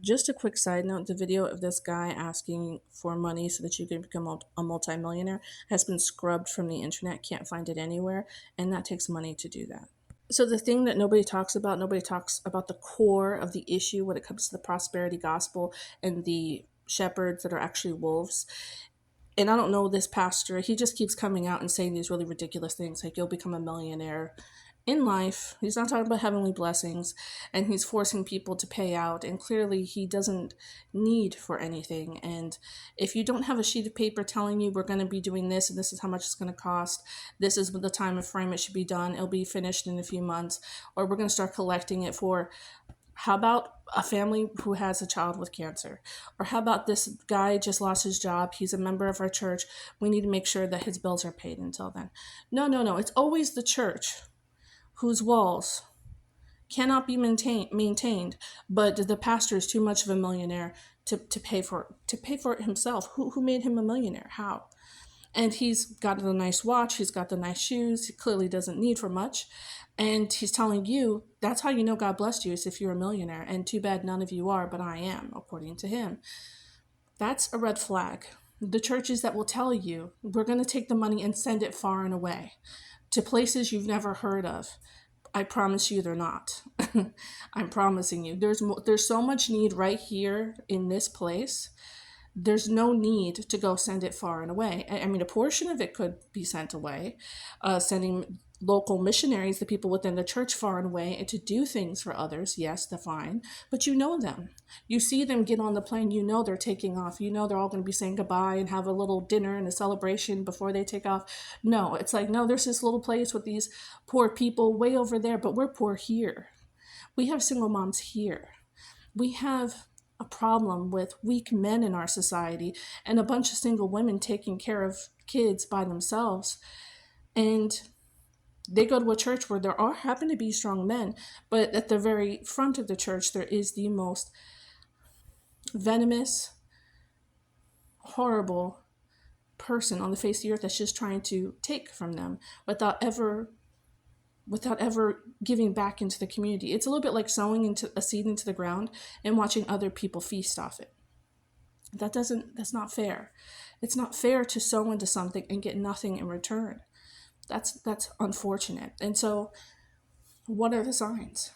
Just a quick side note, the video of this guy asking for money so that you can become a multimillionaire has been scrubbed from the internet, can't find it anywhere, and that takes money to do that. So the thing that nobody talks about the core of the issue when it comes to the prosperity gospel and the shepherds that are actually wolves. And I don't know this pastor, he just keeps coming out and saying these really ridiculous things like you'll become a millionaire in life. He's not talking about heavenly blessings, and he's forcing people to pay out, and clearly he doesn't need for anything. And if you don't have a sheet of paper telling you we're going to be doing this and this is how much it's going to cost, this is the time of frame it should be done, it'll be finished in a few months, or we're going to start collecting it for, how about a family who has a child with cancer? Or how about this guy just lost his job? He's a member of our church. We need to make sure that his bills are paid until then. No. It's always the church whose walls cannot be maintained, but the pastor is too much of a millionaire to pay for it himself. Who made him a millionaire? How? And he's got the nice watch, he's got the nice shoes, he clearly doesn't need for much. And he's telling you, that's how you know God blessed you, is if you're a millionaire. And too bad none of you are, but I am, according to him. That's a red flag. The churches that will tell you, we're going to take the money and send it far and away to places you've never heard of. I promise you they're not. I'm promising you. There's so much need right here in this place. There's no need to go send it far and away. I mean, a portion of it could be sent away, sending local missionaries, the people within the church, far and away, and to do things for others. Yes, they're fine, but you know them. You see them get on the plane, you know they're taking off. You know they're all going to be saying goodbye and have a little dinner and a celebration before they take off. No, it's like, no, there's this little place with these poor people way over there, but we're poor here. We have single moms here. We have a problem with weak men in our society and a bunch of single women taking care of kids by themselves. And they go to a church where there happen to be strong men, but at the very front of the church, there is the most venomous, horrible person on the face of the earth that's just trying to take from them without ever giving back into the community. It's a little bit like sowing into a seed into the ground and watching other people feast off it. That's not fair. It's not fair to sow into something and get nothing in return. That's unfortunate. And so what are the signs?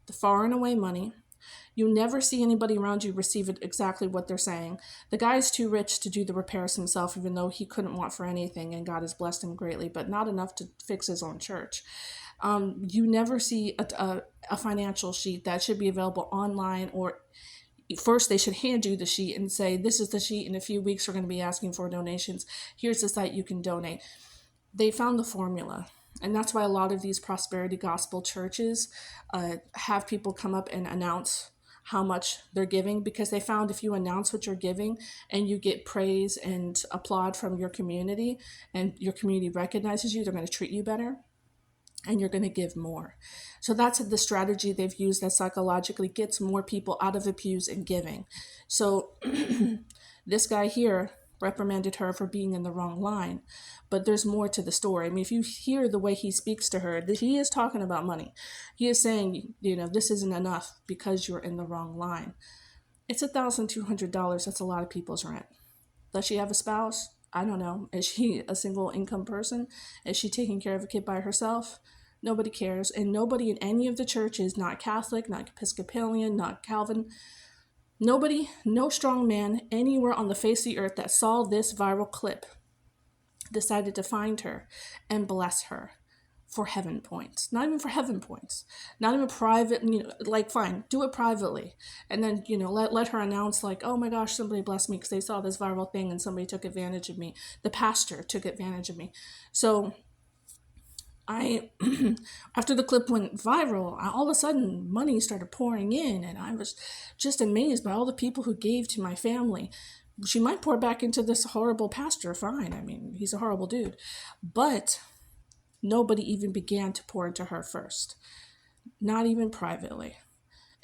The far and away money. You never see anybody around you receive it exactly what they're saying. The guy's too rich to do the repairs himself, even though he couldn't want for anything, and God has blessed him greatly, but not enough to fix his own church. You never see a financial sheet that should be available online, or first they should hand you the sheet and say, this is the sheet. In a few weeks, we're going to be asking for donations. Here's the site you can donate. They found the formula. And that's why a lot of these prosperity gospel churches have people come up and announce how much they're giving, because they found if you announce what you're giving and you get praise and applaud from your community and your community recognizes you, they're going to treat you better and you're going to give more. So that's the strategy they've used that psychologically gets more people out of the pews and giving. So this guy here reprimanded her for being in the wrong line, but there's more to the story. I mean, if you hear the way he speaks to her, he is talking about money. He is saying, this isn't enough because you're in the wrong line. It's $1,200. That's a lot of people's rent. Does she have a spouse? I don't know. Is she a single income person? Is she taking care of a kid by herself? Nobody cares. And nobody in any of the churches, not Catholic, not Episcopalian, not Calvin, nobody, no strong man anywhere on the face of the earth that saw this viral clip decided to find her and bless her for heaven points. Not even for heaven points. Not even private, fine, do it privately. And then, let her announce oh my gosh, somebody blessed me because they saw this viral thing and somebody took advantage of me. The pastor took advantage of me. So after the clip went viral, all of a sudden money started pouring in, and I was just amazed by all the people who gave to my family. She might pour back into this horrible pastor, fine. I mean, he's a horrible dude. But nobody even began to pour into her first, not even privately.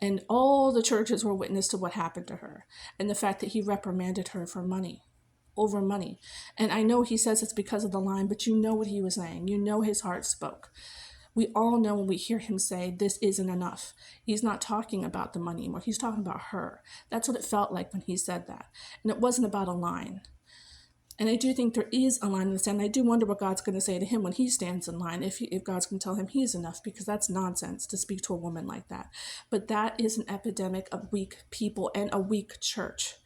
And all the churches were witness to what happened to her and the fact that he reprimanded her for money. Over money. And I know he says it's because of the line, but you know what he was saying. You know his heart spoke. We all know when we hear him say, this isn't enough. He's not talking about the money anymore. He's talking about her. That's what it felt like when he said that. And it wasn't about a line. And I do think there is a line in the sand. I do wonder what God's going to say to him when he stands in line, if God's going to tell him he's enough, because that's nonsense to speak to a woman like that. But that is an epidemic of weak people and a weak church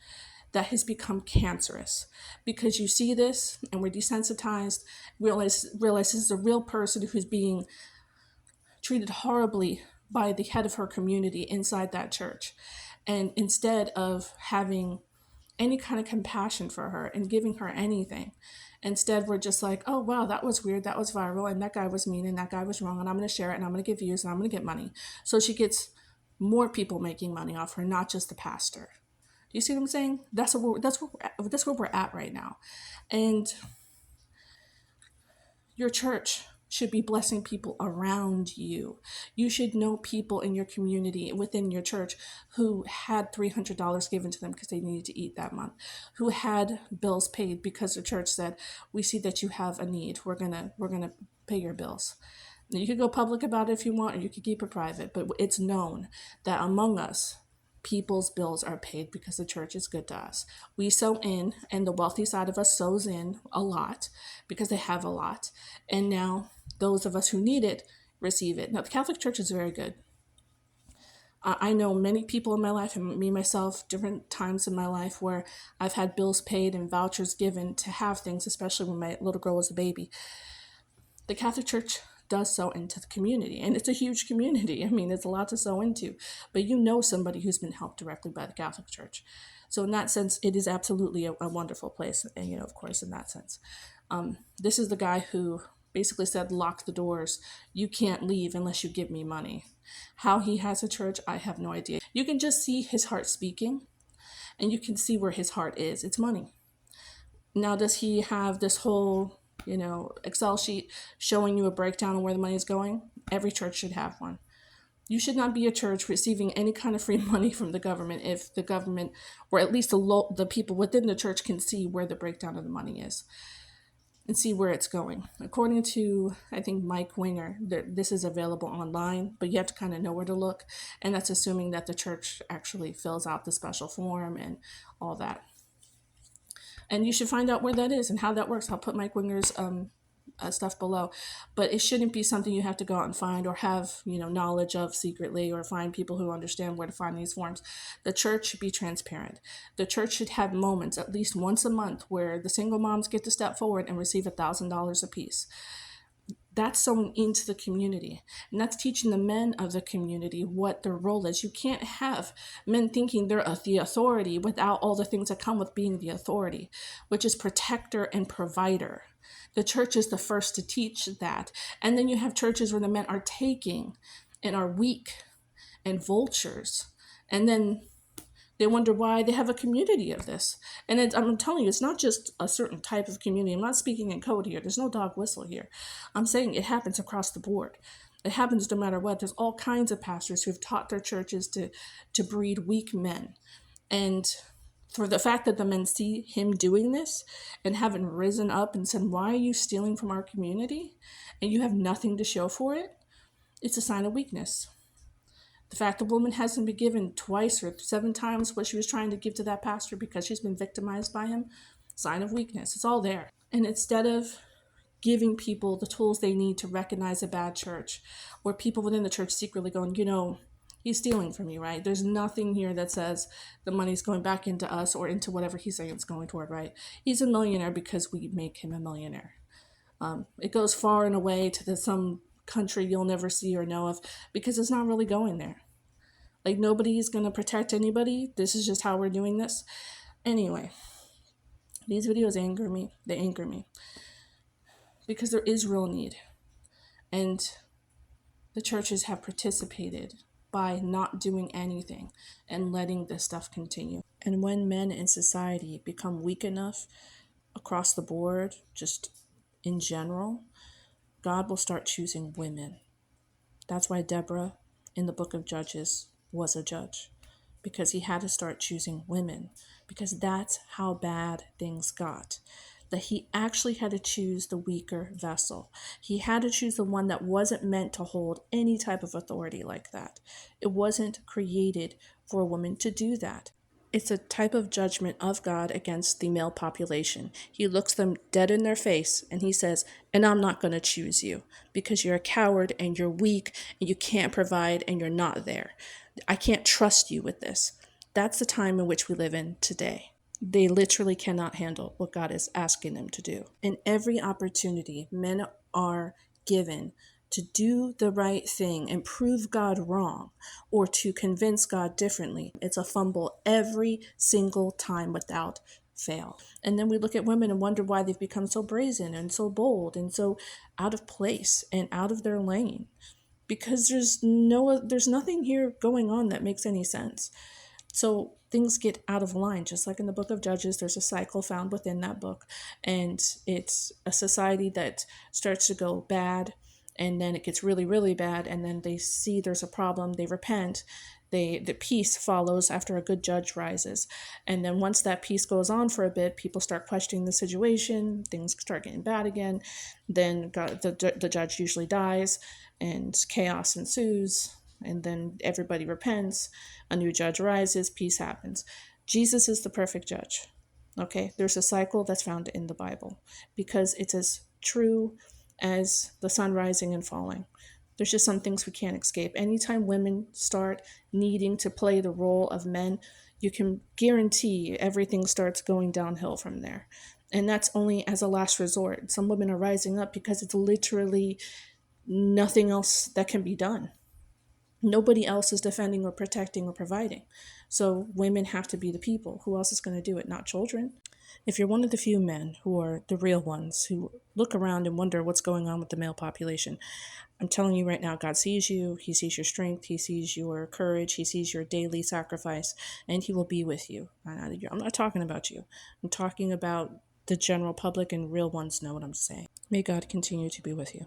that has become cancerous, because you see this and we're desensitized, realize this is a real person who's being treated horribly by the head of her community inside that church. And instead of having any kind of compassion for her and giving her anything, instead we're just like, oh wow, that was weird, that was viral, and that guy was mean, and that guy was wrong, and I'm going to share it, and I'm going to give views, and I'm going to get money. So she gets more people making money off her, not just the pastor. Do you see what I'm saying? That's where we're at right now. And your church should be blessing people around you. You should know people in your community, within your church, who had $300 given to them because they needed to eat that month, who had bills paid because the church said, we see that you have a need. We're gonna pay your bills. Now, you could go public about it if you want, or you could keep it private, but it's known that among us, people's bills are paid because the church is good to us. We sow in, and the wealthy side of us sows in a lot because they have a lot. And now those of us who need it receive it. Now, the Catholic Church is very good. I know many people in my life, and me myself, different times in my life where I've had bills paid and vouchers given to have things, especially when my little girl was a baby. The Catholic Church does sow into the community, and it's a huge community. I mean, it's a lot to sow into, but you know somebody who's been helped directly by the Catholic Church. So in that sense, it is absolutely a wonderful place. And, you know, of course, in that sense, this is the guy who basically said, lock the doors. You can't leave unless you give me money. How he has a church, I have no idea. You can just see his heart speaking, and you can see where his heart is. It's money. Now, does he have this whole, Excel sheet showing you a breakdown on where the money is going? Every church should have one. You should not be a church receiving any kind of free money from the government if the government, or at least the people within the church, can see where the breakdown of the money is and see where it's going. According to, I think, Mike Winger, this is available online, but you have to kind of know where to look. And that's assuming that the church actually fills out the special form and all that. And you should find out where that is and how that works. I'll put Mike Winger's stuff below. But it shouldn't be something you have to go out and find or have, knowledge of secretly, or find people who understand where to find these forms. The church should be transparent. The church should have moments, at least once a month, where the single moms get to step forward and receive $1,000 apiece. That's sowing into the community. And that's teaching the men of the community what their role is. You can't have men thinking they're the authority without all the things that come with being the authority, which is protector and provider. The church is the first to teach that. And then you have churches where the men are taking and are weak and vultures. And then they wonder why they have a community of this. And I'm telling you, it's not just a certain type of community. I'm not speaking in code here. There's no dog whistle here. I'm saying it happens across the board. It happens no matter what. There's all kinds of pastors who have taught their churches to breed weak men. And for the fact that the men see him doing this and haven't risen up and said, why are you stealing from our community? And you have nothing to show for it, it's a sign of weakness. The fact the woman hasn't been given twice or 7 times what she was trying to give to that pastor because she's been victimized by him, sign of weakness. It's all there. And instead of giving people the tools they need to recognize a bad church, or people within the church secretly going, he's stealing from you, right? There's nothing here that says the money's going back into us or into whatever he's saying it's going toward, right? He's a millionaire because we make him a millionaire. It goes far and away to some country you'll never see or know of, because it's not really going there. Like, nobody's going to protect anybody. This is just how we're doing this. Anyway, these videos anger me. They anger me because there is real need. And the churches have participated by not doing anything and letting this stuff continue. And when men in society become weak enough across the board, just in general, God will start choosing women. That's why Deborah in the book of Judges was a judge, because he had to start choosing women, because that's how bad things got. that he actually had to choose the weaker vessel. He had to choose the one that wasn't meant to hold any type of authority like that. It wasn't created for a woman to do that. It's a type of judgment of God against the male population. He looks them dead in their face and he says, and I'm not going to choose you because you're a coward and you're weak and you can't provide and you're not there. I can't trust you with this. That's the time in which we live in today. They literally cannot handle what God is asking them to do. In every opportunity, men are given to do the right thing and prove God wrong or to convince God differently. It's a fumble every single time without fail. And then we look at women and wonder why they've become so brazen and so bold and so out of place and out of their lane, because there's nothing here going on that makes any sense. So things get out of line, just like in the book of Judges. There's a cycle found within that book, and it's a society that starts to go bad, and then it gets really, really bad, and then they see there's a problem, they repent, the peace follows after a good judge rises. And then once that peace goes on for a bit, people start questioning the situation, things start getting bad again. Then the judge usually dies, and chaos ensues, and then everybody repents, a new judge rises, peace happens. Jesus is the perfect judge. Okay, there's a cycle that's found in the Bible because it's as true as the sun rising and falling. There's just some things we can't escape. Anytime women start needing to play the role of men, you can guarantee everything starts going downhill from there. And that's only as a last resort. Some women are rising up because it's literally nothing else that can be done. Nobody else is defending or protecting or providing. So women have to be the people. Who else is going to do it? Not children. If you're one of the few men who are the real ones who look around and wonder what's going on with the male population, I'm telling you right now, God sees you. He sees your strength. He sees your courage. He sees your daily sacrifice, and he will be with you. I'm not talking about you. I'm talking about the general public, and real ones know what I'm saying. May God continue to be with you.